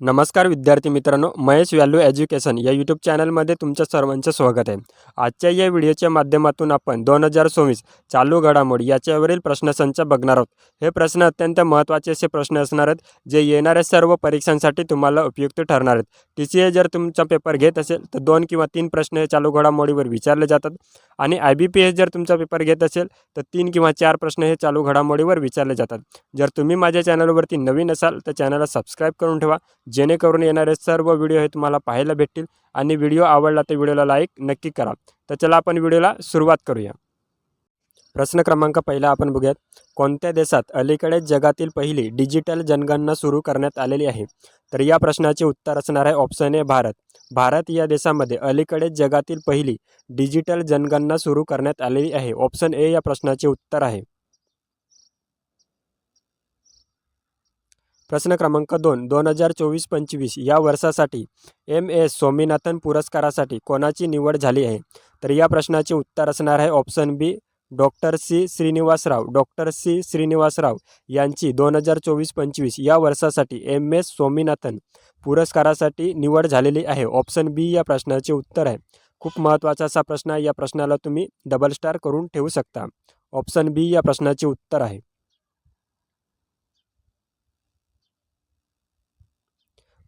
नमस्कार विद्यार्थी मित्रांनो, महेश व्हॅल्यू एज्युकेशन या यूट्यूब चॅनलमध्ये तुमच्या सर्वांचे स्वागत आहे. आजच्या या व्हिडिओच्या माध्यमातून आपण 2024 चालू घडामोडी याच्यावरील प्रश्नसंच बघणार आहोत. हे प्रश्न अत्यंत महत्त्वाचे असे प्रश्न असणार आहेत, जे येणाऱ्या सर्व परीक्षांसाठी तुम्हाला उपयुक्त ठरणार आहेत. TCA जर तुमचा पेपर घेत असेल तर 2 किंवा 3 प्रश्न हे चालू घडामोडीवर विचारले जातात आणि IBPS जर तुमचा पेपर घेत असेल तर 3 किंवा 4 प्रश्न हे चालू घडामोडीवर विचारले जातात. जर तुम्ही माझ्या चॅनलवरती नवीन असाल तर चॅनलला सबस्क्राईब करून ठेवा, जेणेकरून येणारे सर्व व्हिडिओ हे तुम्हाला पाहायला भेटतील. आणि व्हिडिओ आवडला तर व्हिडिओला लाईक नक्की करा. तर चला आपण व्हिडिओला सुरुवात करूया. प्रश्न क्रमांक पहिला आपण बघूयात. कोणत्या देशात अलीकडेच जगातील पहिली डिजिटल जनगणना सुरू करण्यात आलेली आहे? तर या प्रश्नाचे उत्तर असणार आहे ऑप्शन ए भारत. भारत या देशामध्ये अलीकडेच जगातील पहिली डिजिटल जनगणना सुरू करण्यात आलेली आहे. ऑप्शन ए या प्रश्नाचे उत्तर आहे. प्रश्न क्रमांक 2, 2024-25 या वर्षासाठी MS स्वामीनाथन पुरस्कारासाठी कोणाची निवड झाली आहे? तर या प्रश्नाचे उत्तर असणार आहे option B doctor C Srinivasrao. Doctor C Srinivasrao यांची 2024-25 या वर्षासाठी MS स्वामीनाथन पुरस्कारासाठी निवड झालेली आहे. ऑप्शन बी या प्रश्नाचे उत्तर आहे. खूप महत्त्वाचा असा प्रश्न आहे. या प्रश्नाला तुम्ही डबल स्टार करून ठेवू शकता. ऑप्शन बी या प्रश्नाचे उत्तर आहे.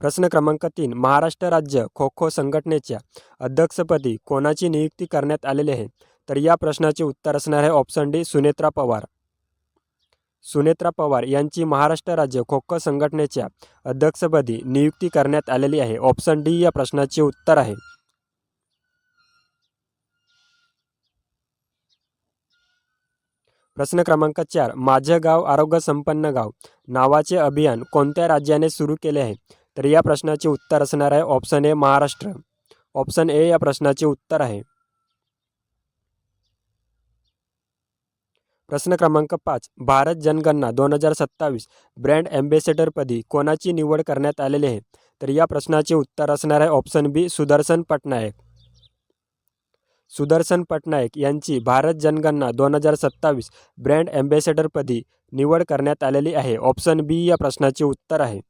प्रश्न क्रमांक 3, महाराष्ट्र राज्य खो खो संघटनेच्या अध्यक्षपदी कोणाची नियुक्ती करण्यात आलेली आहे? तर या प्रश्नाचे उत्तर असणार आहे ऑप्शन डी सुनेत्रा पवार. सुनेत्रा पवार यांची महाराष्ट्र राज्य खो खो संघटनेच्या अध्यक्षपदी नियुक्ती करण्यात आलेली आहे. ऑप्शन डी या प्रश्नाचे उत्तर आहे. प्रश्न क्रमांक 4, माझे गाव आरोग्य संपन्न गाव नावाचे अभियान कोणत्या राज्याने सुरू केले आहे? तर या प्रश्नाचे उत्तर असणार आहे option A Maharashtra. Option A या प्रश्नाचे उत्तर आहे. प्रश्न क्रमांक 5, भारत जनगणना 2027 ब्रँड ॲम्बेसेडरपदी कोणाची निवड करण्यात आलेली आहे? तर या प्रश्नाचे उत्तर असणार आहे ऑप्शन बी सुदर्शन पटनायक. सुदर्शन पटनायक यांची भारत जनगणना 2027 ब्रँड ॲम्बेसेडरपदी निवड करण्यात आलेली आहे. ऑप्शन बी या प्रश्नाचे उत्तर आहे.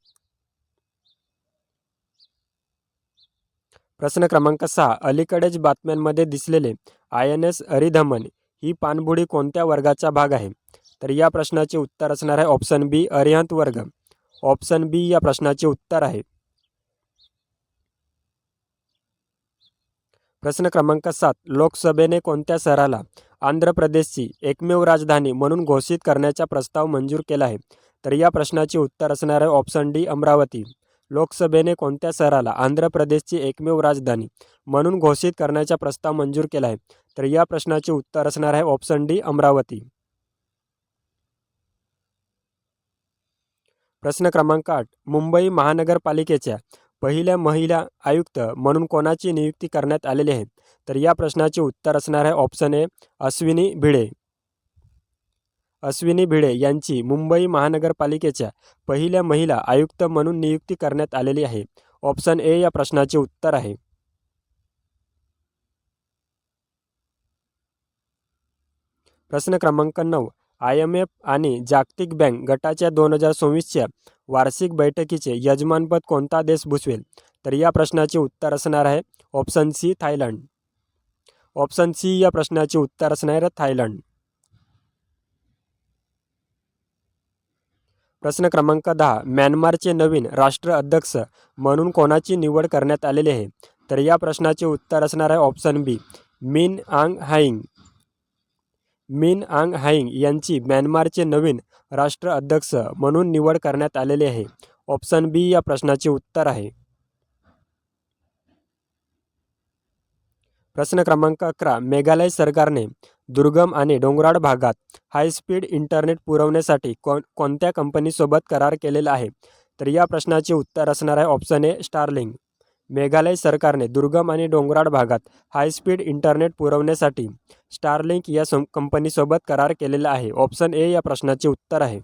प्रश्न क्रमांक 6, अलीकडेच बातम्यांमध्ये दिसलेले INS अरिधमन ही पाणबुडी कोणत्या वर्गाचा भाग आहे? तर या प्रश्नाचे उत्तर असणार आहे ऑप्शन बी अरिहंत वर्ग. ऑप्शन बी या प्रश्नाचे उत्तर आहे. प्रश्न क्रमांक 7, लोकसभेने कोणत्या शहराला आंध्र प्रदेशची एकमेव राजधानी म्हणून घोषित करण्याचा प्रस्ताव मंजूर केला आहे? तर या प्रश्नाचे उत्तर असणार आहे ऑप्शन डी अमरावती. लोकसभेने कोणत्या शहराला आंध्र प्रदेशची एकमेव राजधानी म्हणून घोषित करण्याचा प्रस्ताव मंजूर केला आहे? तर या प्रश्नाचे उत्तर असणार आहे ऑप्शन डी अमरावती. प्रश्न क्रमांक 8, मुंबई महानगरपालिकेच्या पहिल्या महिला आयुक्त म्हणून कोणाची नियुक्ती करण्यात आलेली आहे? तर या प्रश्नाचे उत्तर असणार आहे ऑप्शन ए अश्विनी भिडे. अश्विनी भिडे यांची मुंबई महानगरपालिकेच्या पहिल्या महिला आयुक्त म्हणून नियुक्ती करण्यात आलेली आहे. ऑप्शन ए या प्रश्नाचे उत्तर आहे. प्रश्न क्रमांक 9, IMF आणि जागतिक बँक गटाच्या 2024च्या वार्षिक बैठकीचे यजमानपद कोणता देश भूषवेल? तर या प्रश्नाचे उत्तर असणार आहे option C Thailand. Option C या प्रश्नाचे उत्तर असणार आहे थायलंड. प्रश्न क्रमांक 10, म्यानमारचे नवीन राष्ट्र अध्यक्ष म्हणून कोणाची निवड करण्यात आलेली आहे? तर या प्रश्नाचे उत्तर असणार आहे ऑप्शन बी मिन आंग हाईंग. मिन आंग हाईंग यांची म्यानमारचे नवीन राष्ट्र अध्यक्ष म्हणून निवड करण्यात आलेली आहे. ऑप्शन बी या प्रश्नाचे उत्तर आहे. प्रश्न क्रमांक 11, मेघालय सरकारने दुर्गम आणि डोंगराळ भागात हायस्पीड इंटरनेट पुरवण्यासाठी कोणत्या कंपनीसोबत करार केलेला आहे? तर या प्रश्नाचे उत्तर असणार आहे ऑप्शन ए स्टारलिंक. मेघालय सरकारने दुर्गम आणि डोंगराळ भागात हायस्पीड इंटरनेट पुरवण्यासाठी स्टारलिंक या कंपनीसोबत करार केलेला आहे. ऑप्शन ए या प्रश्नाचे उत्तर आहे.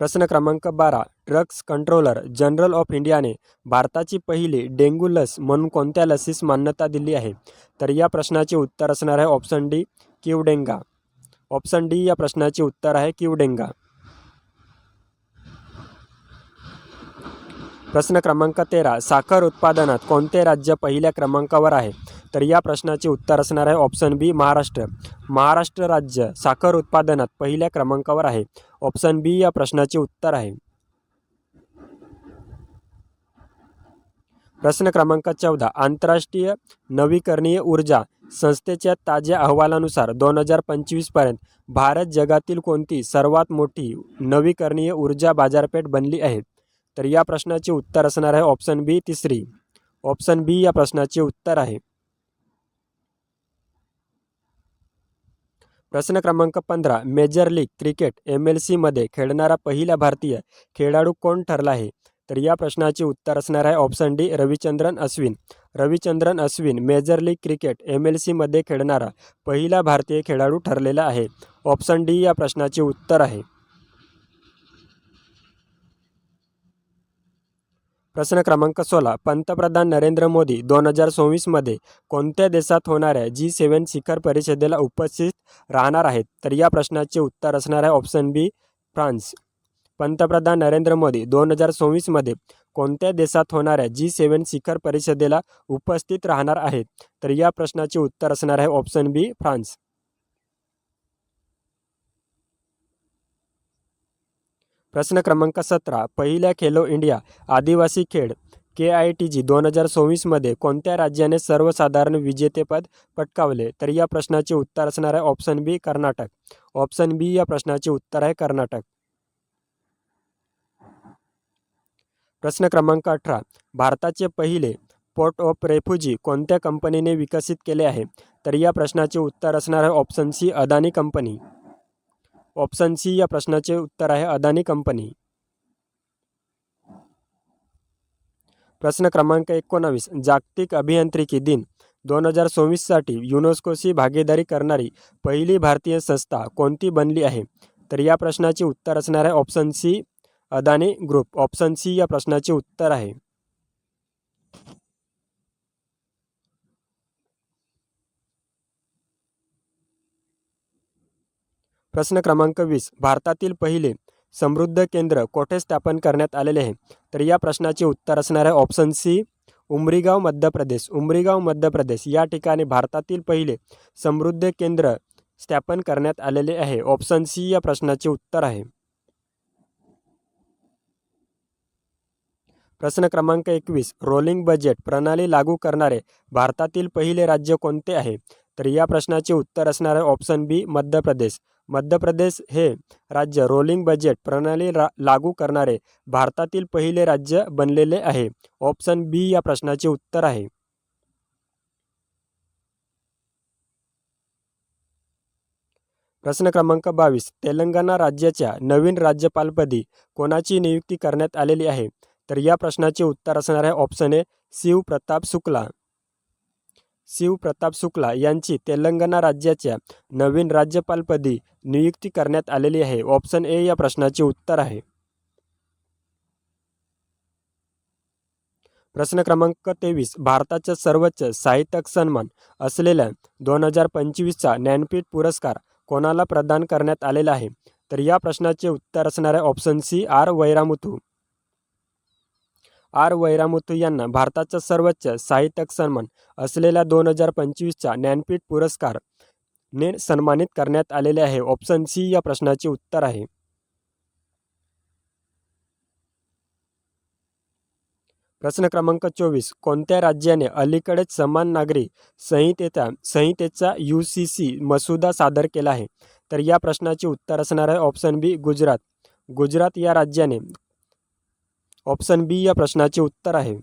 प्रश्न क्रमांक 12, ड्रग्स कंट्रोलर जनरल ऑफ इंडियाने भारताची पहिली डेंग्यू लस म्हणून कोणत्या लसीस मान्यता दिली आहे? तर या प्रश्नाचे उत्तर असणार आहे ऑप्शन डी क्यूडेंगा. ऑप्शन डी या प्रश्नाचे उत्तर आहे क्यूडेंगा. प्रश्न क्रमांक 13, साखर उत्पादनात कोणते राज्य पहिल्या क्रमांकावर आहे? तर या प्रश्नाचे उत्तर असणार आहे ऑप्शन बी महाराष्ट्र. महाराष्ट्र राज्य साखर उत्पादनात पहिल्या क्रमांकावर आहे. ऑप्शन बी या प्रश्नाचे उत्तर आहे. प्रश्न क्रमांक 14, आंतरराष्ट्रीय नवीकरणीय ऊर्जा संस्थेच्या ताज्या अहवालानुसार 2025 पर्यंत भारत जगातील कोणती सर्वात मोठी नवीकरणीय ऊर्जा बाजारपेठ बनली आहे? तर या प्रश्नाचे उत्तर असणार आहे ऑप्शन बी तिसरी. ऑप्शन बी या प्रश्नाचे उत्तर आहे. प्रश्न क्रमांक 15, मेजर लीग क्रिकेट MLC मध्ये खेळणारा पहिला भारतीय खेळाडू कोण ठरला आहे? तर या प्रश्नाचे उत्तर असणार आहे option D Ravichandran Ashwin. Ravichandran Ashwin major league cricket MLC मध्ये खेळणारा पहिला भारतीय खेळाडू ठरलेला आहे. ऑप्शन डी या प्रश्नाचे उत्तर आहे. प्रश्न क्रमांक 16, पंतप्रधान नरेंद्र मोदी 2024 मध्ये कोणत्या देशात होणाऱ्या G7 शिखर परिषदेला उपस्थित राहणार आहेत? तर या प्रश्नाचे उत्तर असणार आहे ऑप्शन बी फ्रान्स. पंतप्रधान नरेंद्र मोदी 2024 मध्ये कोणत्या देशात होणाऱ्या G7 शिखर परिषदेला उपस्थित राहणार आहेत? तर या प्रश्नाचे उत्तर असणार आहे ऑप्शन बी फ्रान्स. प्रश्न क्रमांक 17, पहिल्या खेलो इंडिया आदिवासी खेळ KITG 2024 मध्ये कोणत्या राज्याने सर्वसाधारण विजेतेपद पटकावले? तर या प्रश्नाचे उत्तर असणार आहे ऑप्शन बी कर्नाटक. ऑप्शन बी या प्रश्नाचे उत्तर आहे कर्नाटक. प्रश्न क्रमांक 18, भारताचे पहिले पोर्ट ऑफ रेफ्युजी कोणत्या कंपनीने विकसित केले आहे? तर या प्रश्नाचे उत्तर असणार आहे option C Adani company. Option C या प्रश्नाचे उत्तर आहे अदानी कंपनी. प्रश्न क्रमांक 19, जागतिक अभियांत्रिकी दिन 2024 साठी युनेस्कोशी भागीदारी करणारी पहिली भारतीय संस्था कोणती बनली आहे? तर या प्रश्नाचे उत्तर असणार आहे option C Adani group. Option C या प्रश्नाचे उत्तर आहे. प्रश्न क्रमांक 20, भारतातील पहिले समृद्ध केंद्र कोठे स्थापन करण्यात आलेले आहे? तर या प्रश्नाचे उत्तर असणार आहे ऑप्शन सी उमरीगाव मध्य प्रदेश. उमरीगाव मध्य प्रदेश या ठिकाणी भारतातील पहिले समृद्ध केंद्र स्थापन करण्यात आलेले आहे. ऑप्शन सी या प्रश्नाचे उत्तर आहे. प्रश्न क्रमांक 21, रोलिंग बजेट प्रणाली लागू करणारे भारतातील पहिले राज्य कोणते आहे? तर या प्रश्नाचे उत्तर असणार आहे ऑप्शन बी मध्य प्रदेश. मध्य प्रदेश हे राज्य रोलिंग बजेट प्रणाली लागू करणारे भारतातील पहिले राज्य बनलेले आहे. ऑप्शन बी या प्रश्नाचे उत्तर आहे. प्रश्न क्रमांक 22, तेलंगणा राज्याच्या नवीन राज्यपालपदी कोणाची नियुक्ती करण्यात आलेली आहे? तर या प्रश्नाचे उत्तर असणार आहे ऑप्शन ए शिव प्रताप शुक्ला. शिव प्रताप शुक्ला यांची तेलंगणा राज्याच्या नवीन राज्यपालपदी नियुक्ती करण्यात आलेली आहे. ऑप्शन ए या प्रश्नाचे उत्तर आहे. प्रश्न क्रमांक 23, भारताचा सर्वोच्च साहित्यिक सन्मान असलेल्या 2025चा ज्ञानपीठ पुरस्कार कोणाला प्रदान करण्यात आलेला आहे? तर या प्रश्नाचे उत्तर असणार आहे ऑप्शन सी आर वैरामुथू. आर वैरामुथू यांना भारताचा सर्वोच्च साहित्यिक सन्मान असलेल्या 2025चा ज्ञानपीठ पुरस्कार ने सन्मानित करण्यात आलेले आहे. ऑप्शन सी या प्रश्नाचे उत्तर आहे. प्रश्न क्रमांक 24, कोणत्या राज्याने अलीकडेच समान नागरी संहितेचा UCC मसुदा सादर केला आहे? तर या प्रश्नाचे उत्तर असणार आहे ऑप्शन बी गुजरात. गुजरात या राज्याने. ऑप्शन बी या प्रश्नाचे उत्तर आहे.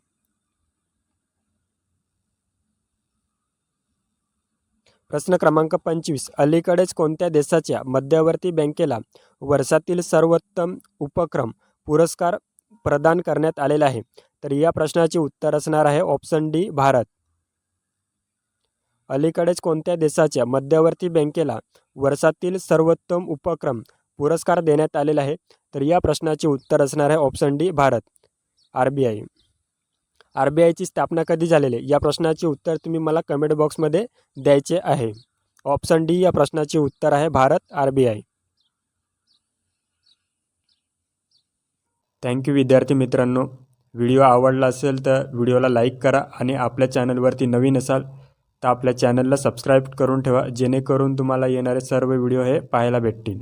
प्रश्न क्रमांक 25, अलीकडेच कोणत्या देशाच्या मध्यवर्ती बँकेला वर्षातील सर्वोत्तम उपक्रम पुरस्कार प्रदान करण्यात आलेला आहे? तर या प्रश्नाचे उत्तर असणार आहे ऑप्शन डी भारत. अलीकडेच कोणत्या देशाच्या मध्यवर्ती बँकेला वर्षातील सर्वोत्तम उपक्रम पुरस्कार देण्यात आलेला आहे? तर या प्रश्नाचे उत्तर असणार आहे ऑप्शन डी भारत. RBI. RBIची स्थापना कधी झालेली या प्रश्नाचे उत्तर तुम्ही मला कमेंट बॉक्समध्ये द्यायचे आहे. ऑप्शन डी या प्रश्नाचे उत्तर आहे भारत RBI. थँक्यू विद्यार्थी मित्रांनो. व्हिडिओ आवडला असेल तर व्हिडिओला लाईक करा आणि आपल्या चॅनलवरती नवीन असाल तर आपल्या चॅनलला सबस्क्राईब करून ठेवा, जेणेकरून तुम्हाला येणारे सर्व व्हिडिओ हे पाहायला भेटतील.